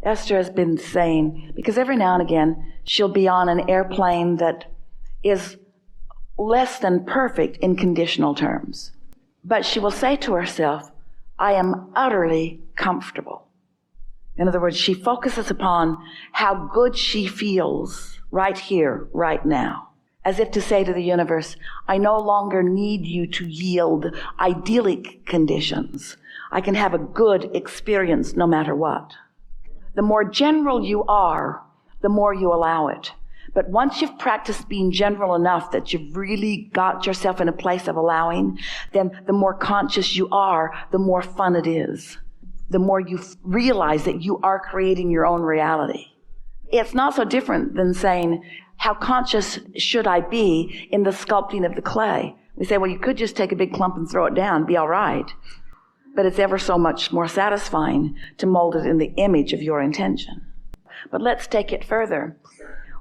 Esther has been saying, because every now and again she'll be on an airplane that is less than perfect in conditional terms. But she will say to herself, I am utterly comfortable. In other words, she focuses upon how good she feels right here, right now. As if to say to the universe, I no longer need you to yield idyllic conditions. I can have a good experience no matter what. The more general you are, the more you allow it. But once you've practiced being general enough that you've really got yourself in a place of allowing, then the more conscious you are, the more fun it is. The more you realize that you are creating your own reality. It's not so different than saying, how conscious should I be in the sculpting of the clay? We say, well, you could just take a big clump and throw it down, be all right. But it's ever so much more satisfying to mold it in the image of your intention. But let's take it further.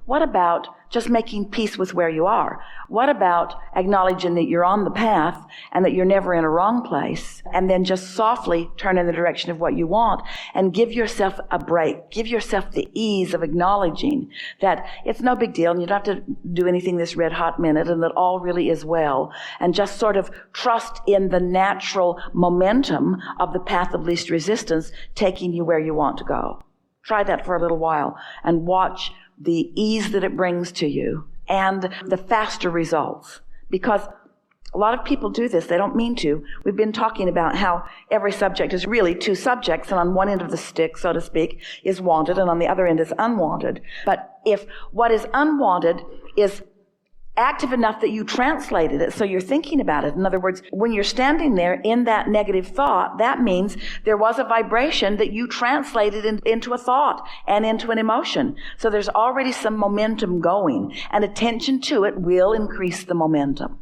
What about just making peace with where you are? What about acknowledging that you're on the path and that you're never in a wrong place, and then just softly turn in the direction of what you want and give yourself a break. Give yourself the ease of acknowledging that it's no big deal and you don't have to do anything this red hot minute and that all really is well, and just sort of trust in the natural momentum of the path of least resistance taking you where you want to go. Try that for a little while and watch the ease that it brings to you and the faster results. Because a lot of people do this, they don't mean to. We've been talking about how every subject is really two subjects, and on one end of the stick, so to speak, is wanted, and on the other end is unwanted. But if what is unwanted is active enough that you translated it, so you're thinking about it. In other words, when you're standing there in that negative thought, that means there was a vibration that you translated into a thought and into an emotion. So there's already some momentum going, and attention to it will increase the momentum.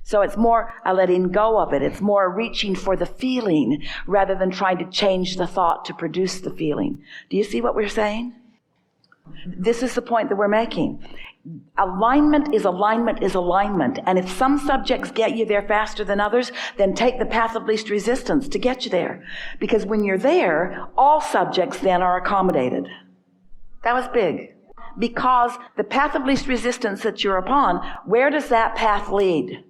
So it's more a letting go of it. It's more a reaching for the feeling rather than trying to change the thought to produce the feeling. Do you see what we're saying? This is the point that we're making. Alignment is alignment is alignment. And if some subjects get you there faster than others, then take the path of least resistance to get you there. Because when you're there, all subjects then are accommodated. That was big. Because the path of least resistance that you're upon, where does that path lead?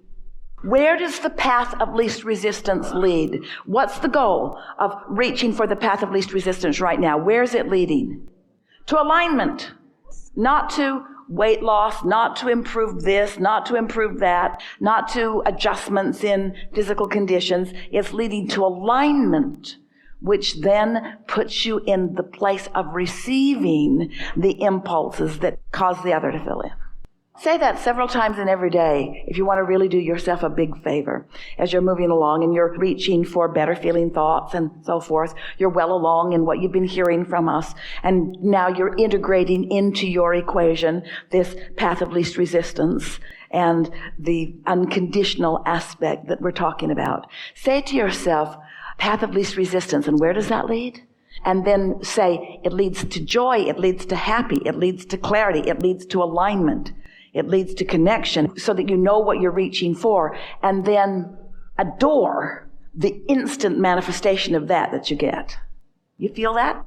Where does the path of least resistance lead? What's the goal of reaching for the path of least resistance right now? Where is it leading? To alignment. Not to weight loss, not to improve this, not to improve that, not to adjustments in physical conditions. It's leading to alignment, which then puts you in the place of receiving the impulses that cause the other to fill in. Say that several times in every day if you want to really do yourself a big favor. As you're moving along and you're reaching for better feeling thoughts and so forth, you're well along in what you've been hearing from us, and now you're integrating into your equation this path of least resistance and the unconditional aspect that we're talking about. Say to yourself, path of least resistance, and where does that lead? And then say, it leads to joy, it leads to happy, it leads to clarity, it leads to alignment. It leads to connection so that you know what you're reaching for, and then adore the instant manifestation of that you get. You feel that?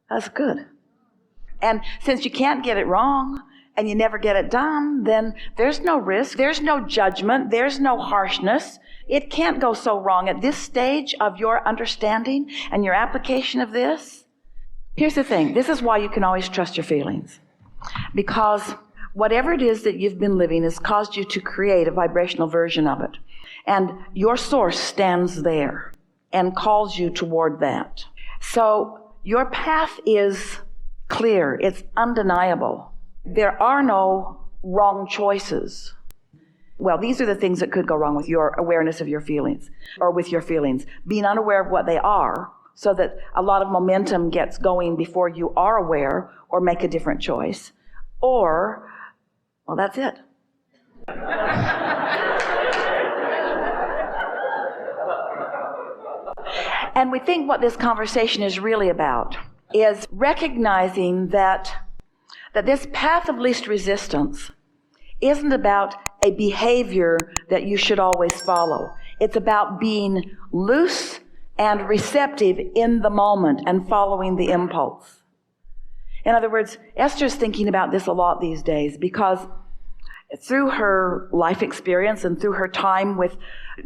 That's good. And since you can't get it wrong and you never get it done, then there's no risk, there's no judgment, there's no harshness. It can't go so wrong at this stage of your understanding and your application of this. Here's the thing. This is why you can always trust your feelings. Because whatever it is that you've been living has caused you to create a vibrational version of it. And your source stands there and calls you toward that. So your path is clear. It's undeniable. There are no wrong choices. Well, these are the things that could go wrong with your awareness of your feelings, or with your feelings. Being unaware of what they are, so that a lot of momentum gets going before you are aware or make a different choice. Or, well, that's it. And we think what this conversation is really about is recognizing that this path of least resistance isn't about a behavior that you should always follow. It's about being loose and receptive in the moment and following the impulse. In other words, Esther's thinking about this a lot these days because through her life experience and through her time with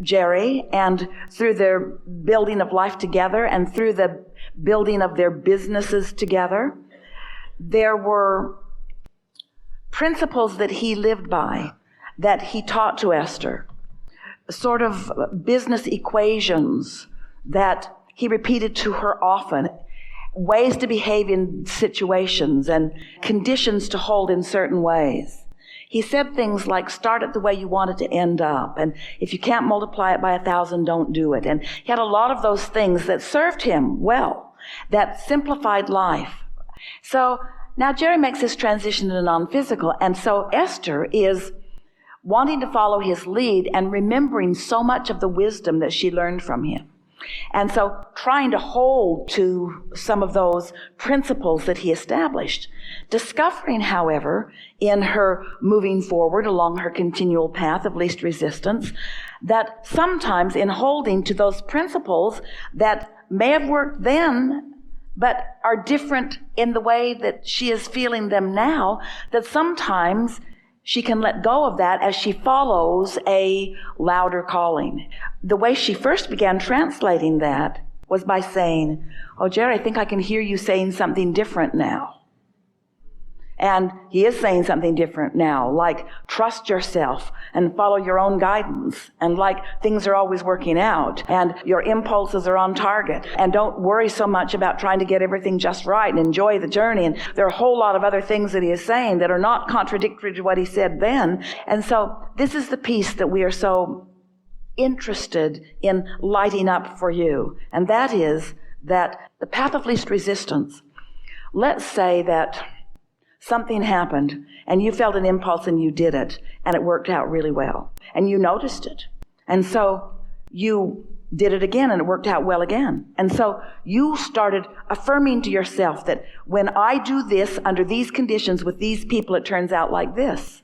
Jerry and through their building of life together and through the building of their businesses together, there were principles that he lived by that he taught to Esther, sort of business equations that he repeated to her often, ways to behave in situations and conditions to hold in certain ways. He said things like, start it the way you want it to end up. And if you can't multiply it by 1,000, don't do it. And he had a lot of those things that served him well, that simplified life. So now Jerry makes this transition to non-physical. And so Esther is wanting to follow his lead and remembering so much of the wisdom that she learned from him. And so trying to hold to some of those principles that he established. Discovering, however, in her moving forward along her continual path of least resistance, that sometimes in holding to those principles that may have worked then, but are different in the way that she is feeling them now, that sometimes she can let go of that as she follows a louder calling. The way she first began translating that was by saying, oh, Jerry, I think I can hear you saying something different now. And he is saying something different now, like trust yourself and follow your own guidance, and like things are always working out and your impulses are on target, and don't worry so much about trying to get everything just right and enjoy the journey. And there are a whole lot of other things that he is saying that are not contradictory to what he said then. And so this is the piece that we are so interested in lighting up for you. And that is that the path of least resistance, let's say that something happened and you felt an impulse and you did it and it worked out really well and you noticed it. And so you did it again and it worked out well again. And so you started affirming to yourself that when I do this under these conditions with these people, it turns out like this.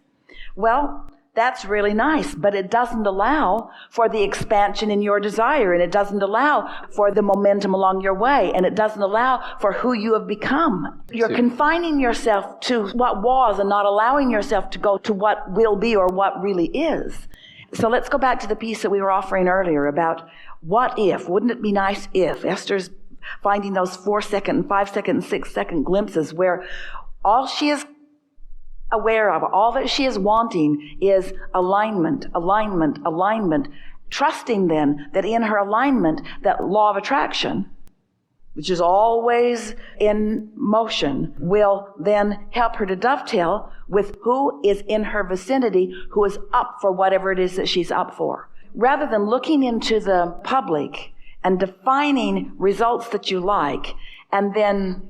Well, that's really nice, but it doesn't allow for the expansion in your desire, and it doesn't allow for the momentum along your way, and it doesn't allow for who you have become. You're confining yourself to what was and not allowing yourself to go to what will be or what really is. So let's go back to the piece that we were offering earlier about what if. Wouldn't it be nice if? Esther's finding those 4-second and 5-second and 6-second glimpses where all she is aware of, all that she is wanting is alignment, alignment, alignment, trusting then that in her alignment, that law of attraction, which is always in motion, will then help her to dovetail with who is in her vicinity, who is up for whatever it is that she's up for. Rather than looking into the public and defining results that you like, and then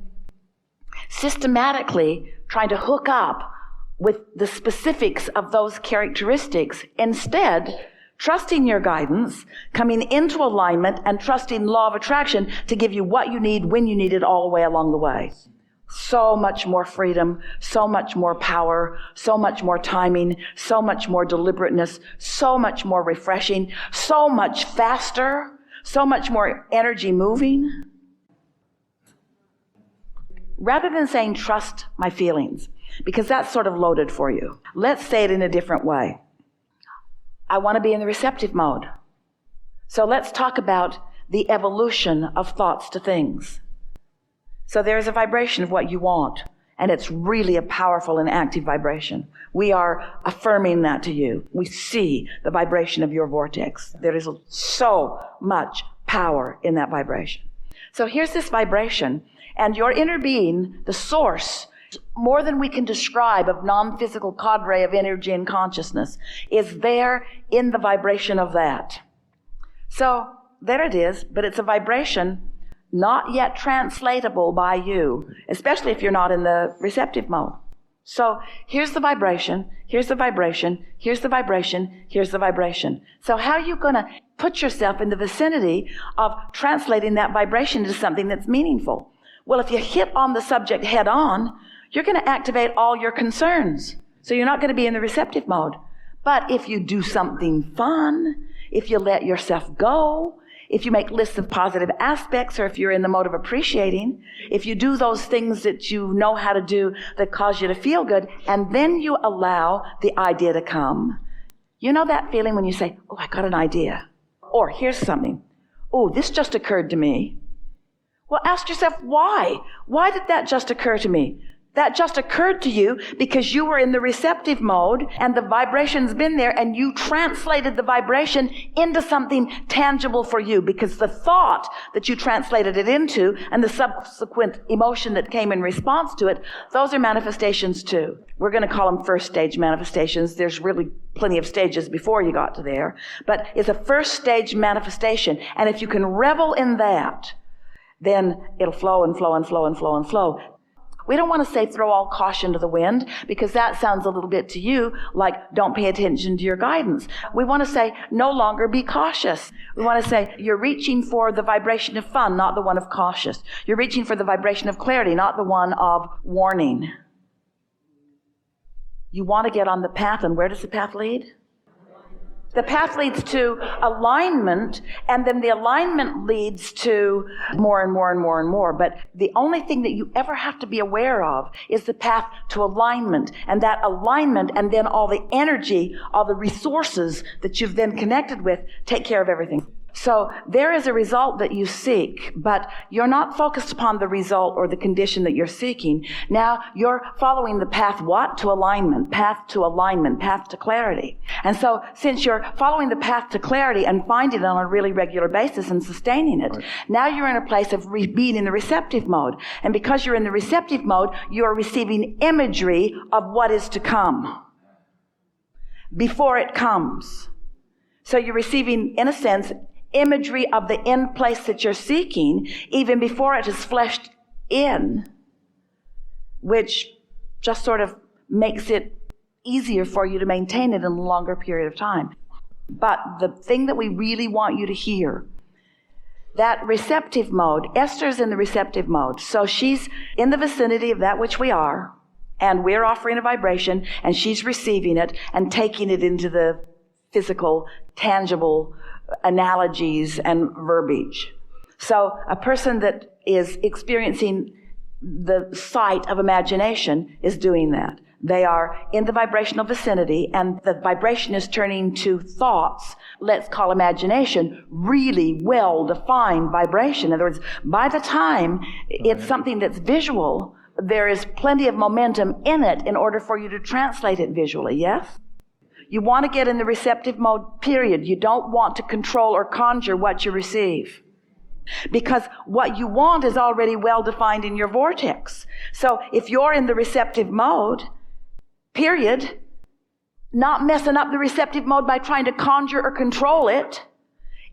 systematically trying to hook up with the specifics of those characteristics. Instead, trusting your guidance, coming into alignment, and trusting law of attraction to give you what you need when you need it all the way along the way. So much more freedom, so much more power, so much more timing, so much more deliberateness, so much more refreshing, so much faster, so much more energy moving. Rather than saying, trust my feelings, because that's sort of loaded for you, let's say it in a different way. I want to be in the receptive mode. So let's talk about the evolution of thoughts to things. So there is a vibration of what you want, and it's really a powerful and active vibration. We are affirming that to you. We see the vibration of your vortex. There is so much power in that vibration. So here's this vibration, and your inner being, the source, more than we can describe of non-physical cadre of energy and consciousness, is there in the vibration of that. So there it is, but it's a vibration not yet translatable by you, especially if you're not in the receptive mode. So here's the vibration, here's the vibration, here's the vibration, here's the vibration. So how are you going to put yourself in the vicinity of translating that vibration into something that's meaningful? Well, if you hit on the subject head on, you're going to activate all your concerns. So you're not going to be in the receptive mode. But if you do something fun, if you let yourself go, if you make lists of positive aspects, or if you're in the mode of appreciating, if you do those things that you know how to do that cause you to feel good, and then you allow the idea to come. You know that feeling when you say, oh, I got an idea. Or here's something. Oh, this just occurred to me. Well, ask yourself, why? Why did that just occur to me? That just occurred to you because you were in the receptive mode and the vibration's been there and you translated the vibration into something tangible for you, because the thought that you translated it into and the subsequent emotion that came in response to it, those are manifestations too. We're going to call them first stage manifestations. There's really plenty of stages before you got to there, but it's a first stage manifestation. And if you can revel in that, then it'll flow and flow and flow and flow and flow. We don't want to say throw all caution to the wind, because that sounds a little bit to you like don't pay attention to your guidance. We want to say no longer be cautious. We want to say you're reaching for the vibration of fun, not the one of cautious. You're reaching for the vibration of clarity, not the one of warning. You want to get on the path, and where does the path lead? The path leads to alignment, and then the alignment leads to more and more and more and more. But the only thing that you ever have to be aware of is the path to alignment. And that alignment, and then all the energy, all the resources that you've then connected with, take care of everything. So there is a result that you seek, but you're not focused upon the result or the condition that you're seeking. Now you're following the path what? To alignment, path to alignment, path to clarity. And so since you're following the path to clarity and finding it on a really regular basis and sustaining it, right, now you're in a place of being in the receptive mode. And because you're in the receptive mode, you're receiving imagery of what is to come before it comes. So you're receiving, in a sense, imagery of the end place that you're seeking even before it is fleshed in, which just sort of makes it easier for you to maintain it in a longer period of time. But the thing that we really want you to hear, that receptive mode, Esther's in the receptive mode. So she's in the vicinity of that which we are, and we're offering a vibration, and she's receiving it and taking it into the physical, tangible analogies and verbiage. So a person that is experiencing the sight of imagination is doing that. They are in the vibrational vicinity, and the vibration is turning to thoughts, let's call imagination, really well-defined vibration. In other words, by the time it's something that's visual, there is plenty of momentum in it in order for you to translate it visually, yes? You want to get in the receptive mode, period. You don't want to control or conjure what you receive, because what you want is already well defined in your vortex. So if you're in the receptive mode, period, not messing up the receptive mode by trying to conjure or control it,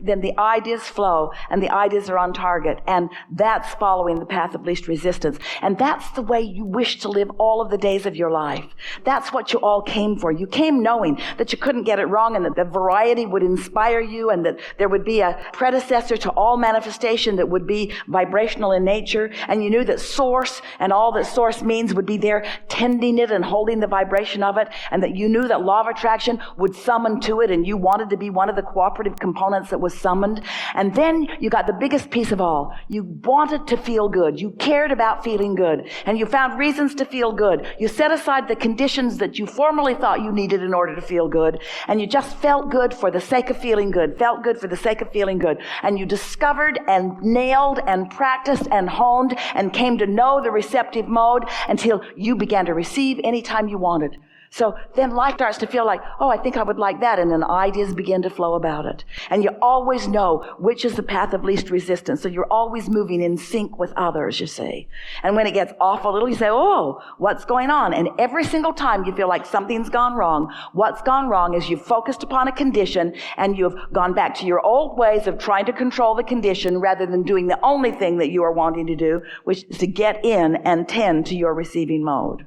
then the ideas flow and the ideas are on target, and that's following the path of least resistance. And that's the way you wish to live all of the days of your life. That's what you all came for. You came knowing that you couldn't get it wrong, and that the variety would inspire you, and that there would be a predecessor to all manifestation that would be vibrational in nature. And you knew that source and all that source means would be there tending it and holding the vibration of it, and that you knew that law of attraction would summon to it, and you wanted to be one of the cooperative components that was summoned. And then you got the biggest piece of all. You wanted to feel good. You cared about feeling good, and you found reasons to feel good. You set aside the conditions that you formerly thought you needed in order to feel good, and you just felt good for the sake of feeling good, felt good for the sake of feeling good. And you discovered and nailed and practiced and honed and came to know the receptive mode until you began to receive anytime you wanted. So then life starts to feel like, oh, I think I would like that. And then ideas begin to flow about it. And you always know which is the path of least resistance. So you're always moving in sync with others, you see. And when it gets off a little, you say, oh, what's going on? And every single time you feel like something's gone wrong, what's gone wrong is you've focused upon a condition and you've gone back to your old ways of trying to control the condition rather than doing the only thing that you are wanting to do, which is to get in and tend to your receiving mode.